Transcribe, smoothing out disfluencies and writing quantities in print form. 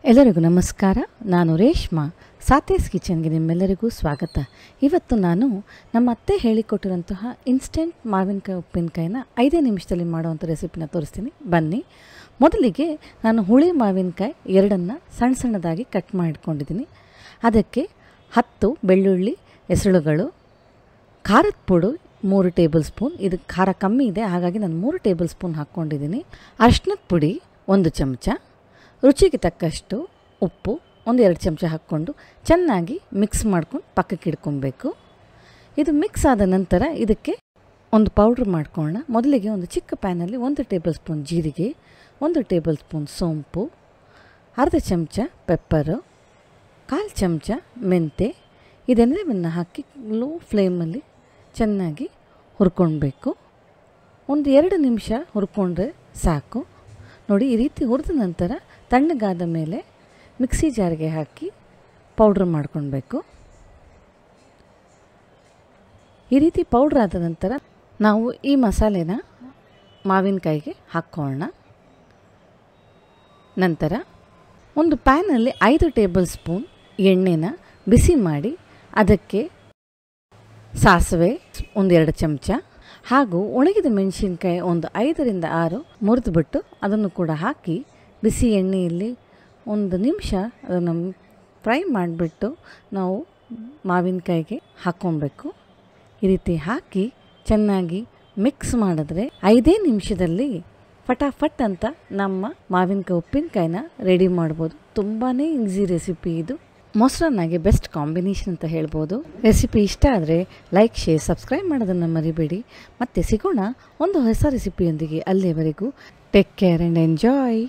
ಎಲ್ಲರಿಗೂ ನಮಸ್ಕಾರ. ನಾನು ರೇಷ್ಮಾ. ಸಾತೇಸ್ ಕಿಚನ್ಗೆ ನಿಮ್ಮೆಲ್ಲರಿಗೂ ಸ್ವಾಗತ. ಇವತ್ತು ನಾನು ನಮ್ಮ ಅತ್ತೆ ಹೇಳಿಕೊಟ್ಟಿರೋಂತಹ ಇನ್ಸ್ಟೆಂಟ್ ಮಾವಿನಕಾಯಿ ಉಪ್ಪಿನಕಾಯಿನ 5 ನಿಮಿಷದಲ್ಲಿ ಮಾಡುವಂಥ ರೆಸಿಪಿನ ತೋರಿಸ್ತೀನಿ, ಬನ್ನಿ. ಮೊದಲಿಗೆ ನಾನು ಹುಳಿ ಮಾವಿನಕಾಯಿ 2 ಸಣ್ಣ ಸಣ್ಣದಾಗಿ ಕಟ್ ಮಾಡಿಟ್ಕೊಂಡಿದ್ದೀನಿ. ಅದಕ್ಕೆ 10 ಬೆಳ್ಳುಳ್ಳಿ ಎಸಳುಗಳು, ಖಾರದ ಪುಡಿ 3 ಟೇಬಲ್ ಸ್ಪೂನ್. ಇದು ಖಾರ ಕಮ್ಮಿ ಇದೆ, ಹಾಗಾಗಿ ನಾನು 3 ಟೇಬಲ್ ಸ್ಪೂನ್ ಹಾಕ್ಕೊಂಡಿದ್ದೀನಿ. ಅರಿಶಿನದ ಪುಡಿ 1 ಚಮಚ, ರುಚಿಗೆ ತಕ್ಕಷ್ಟು ಉಪ್ಪು 1-2 ಚಮಚ ಹಾಕ್ಕೊಂಡು ಚೆನ್ನಾಗಿ ಮಿಕ್ಸ್ ಮಾಡ್ಕೊಂಡು ಪಕ್ಕಕ್ಕೆ ಇಡ್ಕೊಬೇಕು. ಇದು ಮಿಕ್ಸ್ ಆದ ನಂತರ ಇದಕ್ಕೆ ಒಂದು ಪೌಡ್ರ್ ಮಾಡ್ಕೊಳ್ಳೋಣ. ಮೊದಲಿಗೆ ಒಂದು ಚಿಕ್ಕ ಪ್ಯಾನಲ್ಲಿ 1 ಟೇಬಲ್ ಸ್ಪೂನ್ ಜೀರಿಗೆ, 1 ಟೇಬಲ್ ಸ್ಪೂನ್ ಸೋಂಪು, ಅರ್ಧ ಚಮಚ ಪೆಪ್ಪರು, 1/4 ಚಮಚ ಮೆಂತೆ, ಇದೆಲ್ಲವನ್ನು ಹಾಕಿ ಲೋ ಫ್ಲೇಮಲ್ಲಿ ಚೆನ್ನಾಗಿ ಹುರ್ಕೊಳ್ಬೇಕು. 1-2 ನಿಮಿಷ ಹುರ್ಕೊಂಡ್ರೆ ಸಾಕು. ನೋಡಿ, ಈ ರೀತಿ ಹುರಿದ ನಂತರ ತಣ್ಣಗಾದ ಮೇಲೆ ಮಿಕ್ಸಿ ಜಾರ್ಗೆ ಹಾಕಿ ಪೌಡ್ರ್ ಮಾಡ್ಕೊಳ್ಬೇಕು. ಈ ರೀತಿ ಪೌಡ್ರ್ ಆದ ನಂತರ ನಾವು ಈ ಮಸಾಲೆನ ಮಾವಿನಕಾಯಿಗೆ ಹಾಕ್ಕೊಳ್ಳೋಣ. ನಂತರ ಒಂದು ಪ್ಯಾನಲ್ಲಿ 5 ಟೇಬಲ್ ಸ್ಪೂನ್ ಎಣ್ಣೆನ ಬಿಸಿ ಮಾಡಿ ಅದಕ್ಕೆ ಸಾಸಿವೆ 1-2 ಚಮಚ ಹಾಗೂ ಒಣಗಿದ ಮೆಣಸಿನ್ಕಾಯಿ 5-6 ಮುರಿದುಬಿಟ್ಟು ಅದನ್ನು ಕೂಡ ಹಾಕಿ ಬಿಸಿ ಎಣ್ಣೆಯಲ್ಲಿ 1 ನಿಮಿಷ ಅದನ್ನು ಫ್ರೈ ಮಾಡಿಬಿಟ್ಟು ನಾವು ಮಾವಿನಕಾಯಿಗೆ ಹಾಕ್ಕೊಳ್ಬೇಕು. ಈ ರೀತಿ ಹಾಕಿ ಚೆನ್ನಾಗಿ ಮಿಕ್ಸ್ ಮಾಡಿದ್ರೆ 5 ನಿಮಿಷದಲ್ಲಿ ಫಟಾಫಟ್ ಅಂತ ನಮ್ಮ ಮಾವಿನಕಾಯಿ ಉಪ್ಪಿನಕಾಯಿನ ರೆಡಿ ಮಾಡ್ಬೋದು. ತುಂಬಾ ಈಸಿ ರೆಸಿಪಿ ಇದು. ಮೊಸರನ್ನಾಗೆ ಬೆಸ್ಟ್ ಕಾಂಬಿನೇಷನ್ ಅಂತ ಹೇಳ್ಬೋದು. ರೆಸಿಪಿ ಇಷ್ಟ ಆದರೆ ಲೈಕ್, ಶೇರ್, ಸಬ್ಸ್ಕ್ರೈಬ್ ಮಾಡೋದನ್ನು ಮರಿಬೇಡಿ. ಮತ್ತೆ ಸಿಗೋಣ ಒಂದು ಹೊಸ ರೆಸಿಪಿಯೊಂದಿಗೆ. ಅಲ್ಲಿಯವರೆಗೂ ಟೇಕ್ ಕೇರ್ ಆ್ಯಂಡ್ ಎಂಜಾಯ್.